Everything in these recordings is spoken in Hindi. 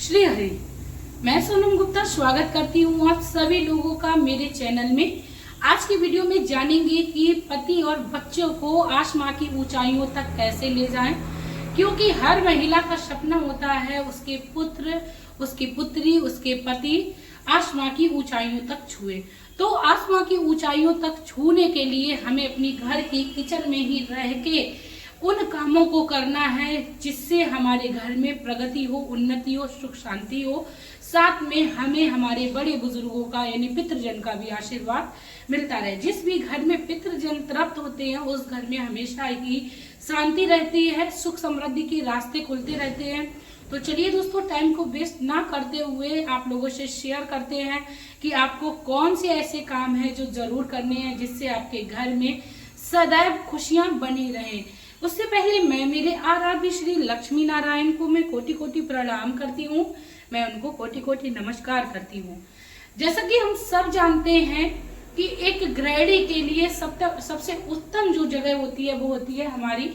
श्री हरि। मैं सोनम गुप्ता स्वागत करती हूँ आप सभी लोगों का मेरे चैनल में। आज की वीडियो में जानेंगे कि पति और बच्चों को आसमां की ऊंचाइयों तक कैसे ले जाएं, क्योंकि हर महिला का सपना होता है उसके पुत्र, उसकी पुत्री, उसके पति आसमां की ऊंचाइयों तक छुए। तो आसमां की ऊंचाइयों तक छूने के लिए हमें अपनी घर की किचन में ही रह के उन कामों को करना है जिससे हमारे घर में प्रगति हो, उन्नति हो, सुख शांति हो। साथ में हमें हमारे बड़े बुजुर्गों का यानी पितृजन का भी आशीर्वाद मिलता रहे। जिस भी घर में पितृजन तृप्त होते हैं उस घर में हमेशा ही शांति रहती है, सुख समृद्धि के रास्ते खुलते रहते हैं। तो चलिए दोस्तों, टाइम को वेस्ट ना करते हुए आप लोगों से शेयर करते हैं कि आपको कौन से ऐसे काम है जो जरूर करने हैं जिससे आपके घर में सदैव खुशियां बनी रहें। उससे पहले मैं मेरे आराध्य श्री लक्ष्मी नारायण को मैं कोटि कोटि प्रणाम करती हूँ, मैं उनको कोटि कोटि नमस्कार करती हूँ। जैसा कि हम सब जानते हैं कि एक गृहिणी के लिए सबसे उत्तम जो जगह होती है वो होती है हमारी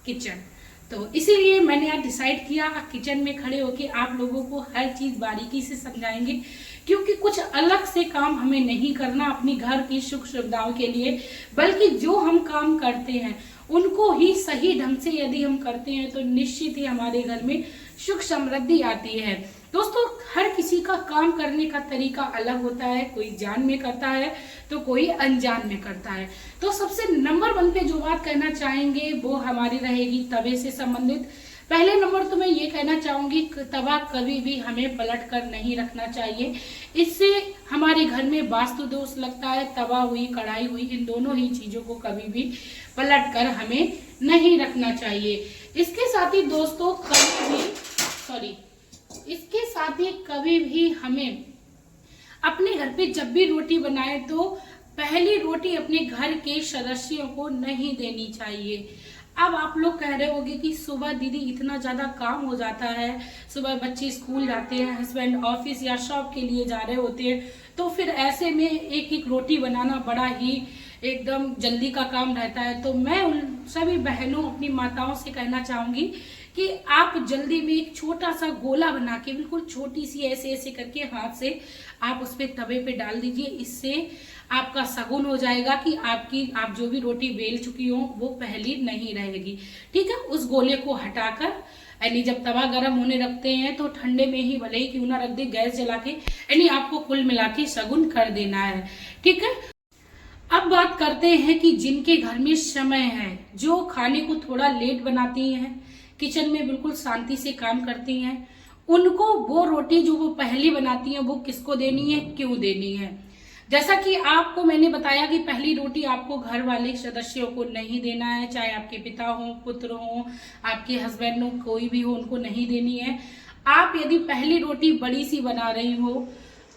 किचन। तो इसीलिए मैंने आज डिसाइड किया किचन में खड़े होके आप लोगों को हर चीज बारीकी से समझाएंगे, क्योंकि कुछ अलग से काम हमें नहीं करना अपनी घर की सुख सुविधाओं के लिए, बल्कि जो हम काम करते हैं उनको ही सही ढंग से यदि हम करते हैं तो निश्चित ही हमारे घर में सुख समृद्धि आती है। दोस्तों, हर किसी का काम करने का तरीका अलग होता है, कोई जान में करता है तो कोई अनजान में करता है। तो सबसे नंबर 1 पे जो बात कहना चाहेंगे वो हमारी रहेगी तवे से संबंधित। पहले नंबर तो मैं ये कहना चाहूंगी, तवा कभी भी हमें पलट कर नहीं रखना चाहिए। इससे हमारे घर में वास्तु दोष लगता है। तवा हुई, कढ़ाई हुई, इन दोनों ही चीजों को कभी भी पलट कर हमें नहीं रखना चाहिए। इसके साथ ही दोस्तों कभी भी हमें अपने घर पे जब भी रोटी बनाए तो पहली रोटी अपने घर के सदस्यों को नहीं देनी चाहिए। अब आप लोग कह रहे होंगे कि सुबह दीदी इतना ज्यादा काम हो जाता है, सुबह बच्चे स्कूल जाते हैं, हस्बैंड ऑफिस या शॉप के लिए जा रहे होते हैं, तो फिर ऐसे में एक एक रोटी बनाना बड़ा ही एकदम जल्दी का काम रहता है। तो मैं उन सभी बहनों, अपनी माताओं से कहना चाहूंगी कि आप जल्दी में एक छोटा सा गोला बना के बिल्कुल छोटी सी ऐसे ऐसे करके हाथ से आप उस पे तवे पे डाल दीजिए। इससे आपका सगुन हो जाएगा कि आप जो भी रोटी बेल चुकी हो वो पहली नहीं रहेगी। ठीक है, उस गोले को हटाकर यानी जब तवा गर्म होने रखते हैं तो ठंडे में ही भले ही क्यों ना रख दे, गैस जला के, यानी आपको कुल मिला के सगुन कर देना है। ठीक है, अब बात करते हैं कि जिनके घर में समय है, जो खाने को थोड़ा लेट बनाती हैं, किचन में बिल्कुल शांति से काम करती हैं, उनको वो रोटी जो वो पहली बनाती हैं वो किसको देनी है, क्यों देनी है। जैसा कि आपको मैंने बताया कि पहली रोटी आपको घर वाले सदस्यों को नहीं देना है, चाहे आपके पिता हो, पुत्र हो, आपके हस्बैंड हो, कोई भी हो, उनको नहीं देनी है। आप यदि पहली रोटी बड़ी सी बना रही हो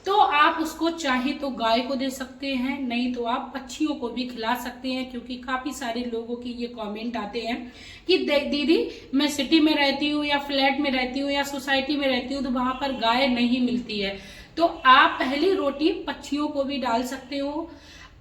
तो आप उसको चाहे तो गाय को दे सकते हैं, नहीं तो आप पक्षियों को भी खिला सकते हैं। क्योंकि काफी सारे लोगों की ये कमेंट आते हैं कि दीदी मैं सिटी में रहती हूँ या फ्लैट में रहती हूँ या सोसाइटी में रहती हूँ तो वहां पर गाय नहीं मिलती है। तो आप पहली रोटी पक्षियों को भी डाल सकते हो,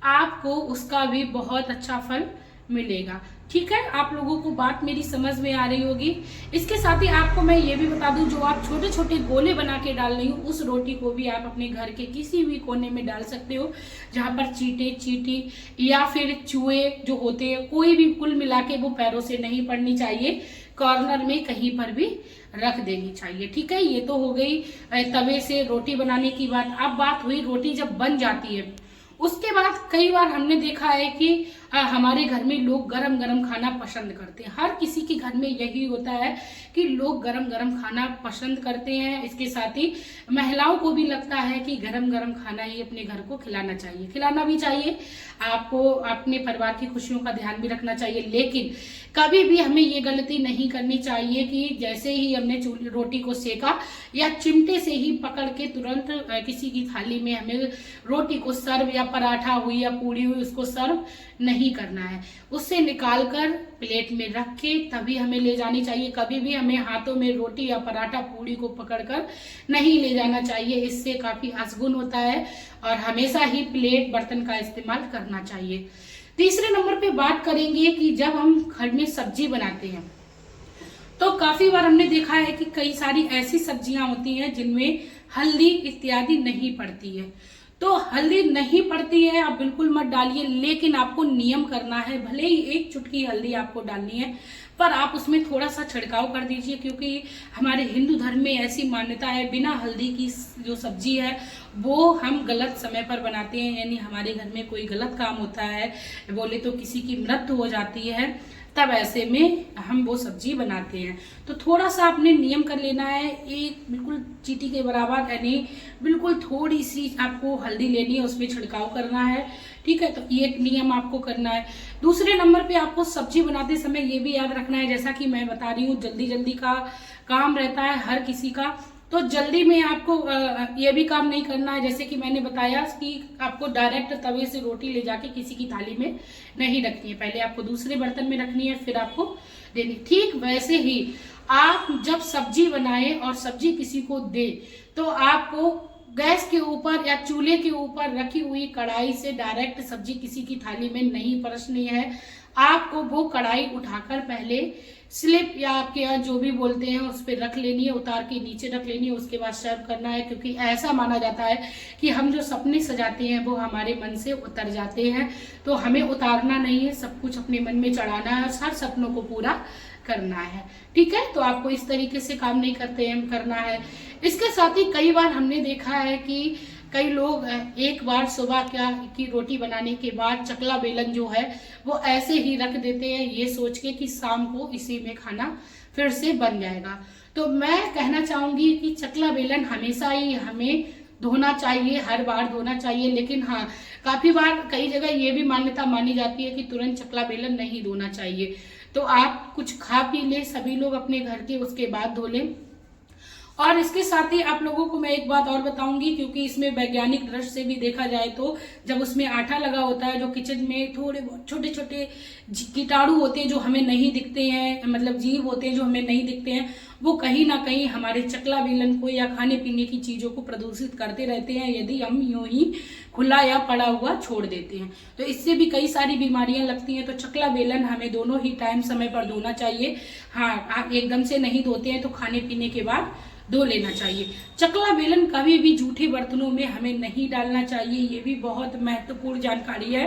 आपको उसका भी बहुत अच्छा फल मिलेगा। ठीक है, आप लोगों को बात मेरी समझ में आ रही होगी। इसके साथ ही आपको मैं ये भी बता दूं, जो आप छोटे छोटे गोले बना के डाल रही हो उस रोटी को भी आप अपने घर के किसी भी कोने में डाल सकते हो जहां पर चींटे, चींटी या फिर चूहे जो होते हैं, कोई भी कुल मिला के वो पैरों से नहीं पड़नी चाहिए, कॉर्नर में कहीं पर भी रख देनी चाहिए। ठीक है, ये तो हो गई तवे से रोटी बनाने की बात। अब बात हुई रोटी जब बन जाती है उसके बाद कई बार हमने देखा है कि हमारे घर में लोग गरम गरम खाना पसंद करते हैं। हर किसी के घर में यही होता है कि लोग गरम गरम खाना पसंद करते हैं। इसके साथ ही महिलाओं को भी लगता है कि गरम गरम खाना ही अपने घर को खिलाना चाहिए, खिलाना भी चाहिए। आपको अपने परिवार की खुशियों का ध्यान भी रखना चाहिए, लेकिन कभी भी हमें ये गलती नहीं करनी चाहिए कि जैसे ही हमने रोटी को सेका या चिमटे से ही पकड़ के तुरंत किसी की थाली में हमें रोटी को सर्व या पराठा हुई या पूड़ी हुई उसको सर्व नहीं करना है। उससे निकालकर प्लेट में रख के तभी हमें ले जानी चाहिए। कभी भी हमें हाथों में रोटी या पराठा पूड़ी को पकड़कर नहीं ले जाना चाहिए, इससे काफी अशगुन होता है। और हमेशा ही प्लेट बर्तन का इस्तेमाल करना चाहिए। तीसरे नंबर पे बात करेंगे कि जब हम घर में सब्जी बनाते हैं तो काफी बार हमने देखा है कि कई सारी ऐसी सब्जियां होती हैं जिनमें हल्दी इत्यादि नहीं पड़ती है। तो हल्दी नहीं पड़ती है, आप बिल्कुल मत डालिए, लेकिन आपको नियम करना है। भले ही एक चुटकी हल्दी आपको डालनी है, पर आप उसमें थोड़ा सा छिड़काव कर दीजिए, क्योंकि हमारे हिंदू धर्म में ऐसी मान्यता है, बिना हल्दी की जो सब्जी है वो हम गलत समय पर बनाते हैं, यानी हमारे घर में कोई गलत काम होता है, बोले तो किसी की मृत्यु हो जाती है, तब ऐसे में हम वो सब्जी बनाते हैं। तो थोड़ा सा आपने नियम कर लेना है, एक बिल्कुल चीटी के बराबर, यानी बिल्कुल थोड़ी सी आपको हल्दी लेनी है, उसमें छिड़काव करना है, ठीक है। तो ये नियम आपको करना है। दूसरे नंबर पे आपको सब्जी बनाते समय ये भी याद रखना है, जैसा कि मैं बता रही हूँ, जल्दी जल्दी का काम रहता है हर किसी का, तो जल्दी में आपको ये भी काम नहीं करना है, जैसे कि मैंने बताया कि आपको डायरेक्ट तवे से रोटी ले जाके किसी की थाली में नहीं रखनी है, पहले आपको दूसरे बर्तन में रखनी है, फिर आपको देनी। ठीक वैसे ही आप जब सब्जी बनाए और सब्जी किसी को दे, तो आपको गैस के ऊपर या चूल्हे के ऊपर रखी हुई कढ़ाई से डायरेक्ट सब्जी किसी की थाली में नहीं परसनी है। आपको वो कढ़ाई उठाकर पहले स्लिप या आपके यहाँ जो भी बोलते हैं उस पर रख लेनी है, उतार के नीचे रख लेनी है, उसके बाद सर्व करना है। क्योंकि ऐसा माना जाता है कि हम जो सपने सजाते हैं वो हमारे मन से उतर जाते हैं, तो हमें उतारना नहीं है, सब कुछ अपने मन में चढ़ाना है, हर सपनों को पूरा करना है, ठीक है। तो आपको इस तरीके से काम नहीं करना है। इसके साथ ही कई बार हमने देखा है कि कई लोग एक बार सुबह की रोटी बनाने के बाद चकला बेलन जो है वो ऐसे ही रख देते हैं, ये सोच के कि शाम को इसी में खाना फिर से बन जाएगा। तो मैं कहना चाहूंगी कि चकला बेलन हमेशा ही हमें धोना चाहिए, हर बार धोना चाहिए। लेकिन हाँ, काफी बार कई जगह ये भी मान्यता मानी जाती है कि तुरंत चकला बेलन नहीं धोना चाहिए। तो आप कुछ खा पी ले सभी लोग अपने घर के, उसके बाद धो लें। और इसके साथ ही आप लोगों को मैं एक बात और बताऊंगी, क्योंकि इसमें वैज्ञानिक दृष्टि से भी देखा जाए तो जब उसमें आटा लगा होता है, जो किचन में थोड़े बहुत छोटे छोटे कीटाणु होते हैं जो हमें नहीं दिखते हैं, मतलब जीव होते हैं जो हमें नहीं दिखते हैं, वो कहीं ना कहीं हमारे चकला बेलन को या खाने पीने की चीजों को प्रदूषित करते रहते हैं, यदि हम यूं ही खुला या पड़ा हुआ छोड़ देते हैं। तो इससे भी कई सारी बीमारियां लगती हैं। तो चकला बेलन हमें दोनों ही टाइम समय पर धोना चाहिए। हाँ, आप एकदम से नहीं धोते हैं तो खाने पीने के बाद धो लेना चाहिए। चकला बेलन कभी भी जूठे बर्तनों में हमें नहीं डालना चाहिए, ये भी बहुत महत्वपूर्ण जानकारी है,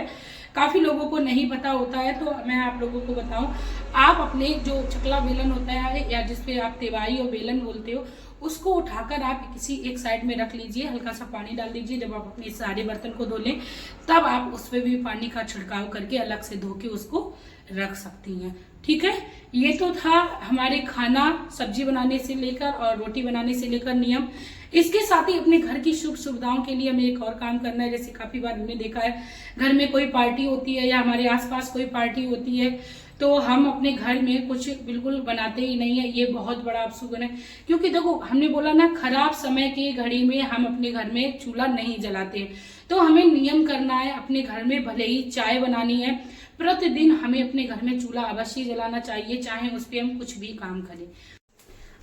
काफी लोगों को नहीं पता होता है। तो मैं आप लोगों को बताऊं, आप अपने जो चकला बेलन होता है या जिसपे आप तेवाई और बेलन बोलते हो, उसको उठाकर आप किसी एक साइड में रख लीजिए, हल्का सा पानी डाल दीजिए। जब आप अपने सारे बर्तन को धो लें तब आप उस पर भी पानी का छिड़काव करके अलग से धो के उसको रख सकती हैं, ठीक है। ये तो था हमारे खाना सब्जी बनाने से लेकर और रोटी बनाने से लेकर नियम। इसके साथ ही अपने घर की सुख सुविधाओं के लिए हमें एक और काम करना है। जैसे काफी बार हमने देखा है, घर में कोई पार्टी होती है या हमारे आसपास कोई पार्टी होती है, तो हम अपने घर में कुछ बिल्कुल बनाते ही नहीं है। ये बहुत बड़ा अपशगुन है, क्योंकि देखो हमने बोला ना, खराब समय की घड़ी में हम अपने घर में चूल्हा नहीं जलाते। तो हमें नियम करना है, अपने घर में भले ही चाय बनानी है, प्रतिदिन हमें अपने घर में चूल्हा अवश्य जलाना चाहिए, चाहे उस पर हम कुछ भी काम करें।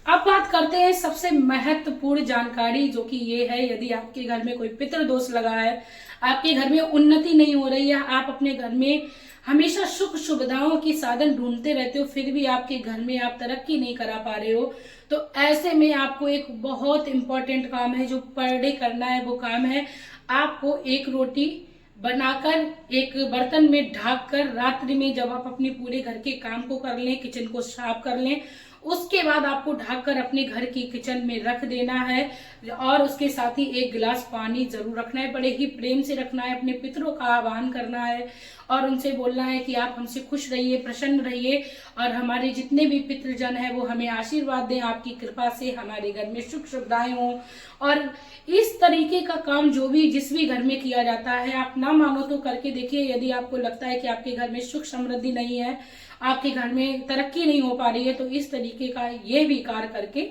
अब बात करते हैं सबसे महत्वपूर्ण जानकारी, जो कि ये है, यदि आपके घर में कोई पितृ दोष लगा है, आपके घर में उन्नति नहीं हो रही है, आप अपने घर में हमेशा सुख सुविधाओं की साधन ढूंढते रहते हो, फिर भी आपके घर में आप तरक्की नहीं करा पा रहे हो, तो ऐसे में आपको एक बहुत इंपॉर्टेंट काम है जो पर डे करना है। वो काम है, आपको एक रोटी बनाकर एक बर्तन में ढक कर रात्रि में जब आप अपने पूरे घर के काम को कर लें, किचन को साफ कर लें, उसके बाद आपको ढककर अपने घर की किचन में रख देना है। और उसके साथ ही एक गिलास पानी जरूर रखना है, बड़े ही प्रेम से रखना है, अपने पितरों का आह्वान करना है और उनसे बोलना है कि आप हमसे खुश रहिए, प्रसन्न रहिए और हमारे जितने भी पितृजन है वो हमें आशीर्वाद दें, आपकी कृपा से हमारे घर में सुख सुविधाएं हों। और इस तरीके का काम जो भी जिस भी घर में किया जाता है, आप ना मानो तो करके देखिए। यदि आपको लगता है कि आपके घर में सुख समृद्धि नहीं है, आपके घर में तरक्की नहीं हो पा रही है, तो इस तरीके का ये भी कार्य करके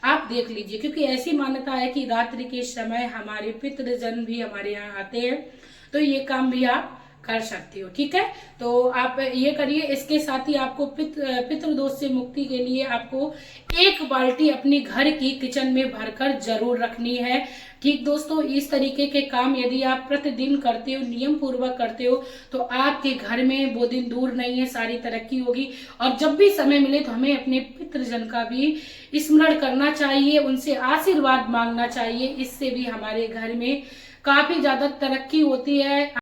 आप देख लीजिए। क्योंकि ऐसी मान्यता है कि रात्रि के समय हमारे पितृजन भी हमारे यहाँ आते हैं, तो ये काम भी आप कर सकते हो। ठीक है, तो आप ये करिए। इसके साथ ही आपको पितृदोष से मुक्ति के लिए आपको 1 बाल्टी अपने घर की किचन में भरकर जरूर रखनी है। ठीक दोस्तों, इस तरीके के काम यदि आप प्रतिदिन करते हो, नियम पूर्वक करते हो, तो आपके घर में वो दिन दूर नहीं है, सारी तरक्की होगी। और जब भी समय मिले तो हमें अपने पितृजन का भी स्मरण करना चाहिए, उनसे आशीर्वाद मांगना चाहिए। इससे भी हमारे घर में काफी ज्यादा तरक्की होती है,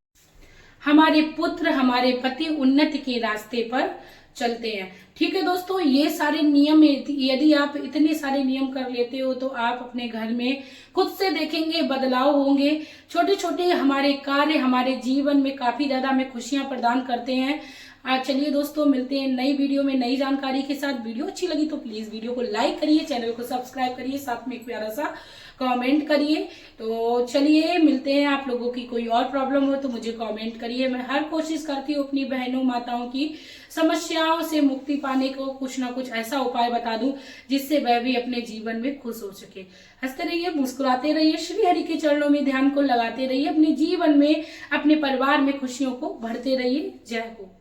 हमारे पुत्र, हमारे पति उन्नति के रास्ते पर चलते हैं। ठीक है दोस्तों, ये सारे नियम यदि आप इतने सारे नियम कर लेते हो तो आप अपने घर में खुद से देखेंगे बदलाव होंगे। छोटे छोटे हमारे कार्य हमारे जीवन में काफी ज्यादा हमें खुशियां प्रदान करते हैं। चलिए दोस्तों, मिलते हैं नई वीडियो में नई जानकारी के साथ। वीडियो अच्छी लगी तो प्लीज वीडियो को लाइक करिए, चैनल को सब्सक्राइब करिए, साथ में एक प्यारा सा कमेंट करिए। तो चलिए मिलते हैं। आप लोगों की कोई और प्रॉब्लम हो तो मुझे कमेंट करिए। मैं हर कोशिश करती हूँ अपनी बहनों माताओं की समस्याओं से मुक्ति पाने को कुछ ना कुछ ऐसा उपाय बता दूं जिससे वह भी अपने जीवन में खुश हो सके। हंसते रहिए, मुस्कुराते रहिए, श्री हरि के चरणों में ध्यान को लगाते रहिए, अपने जीवन में अपने परिवार में खुशियों को भरते रहिए। जय हो।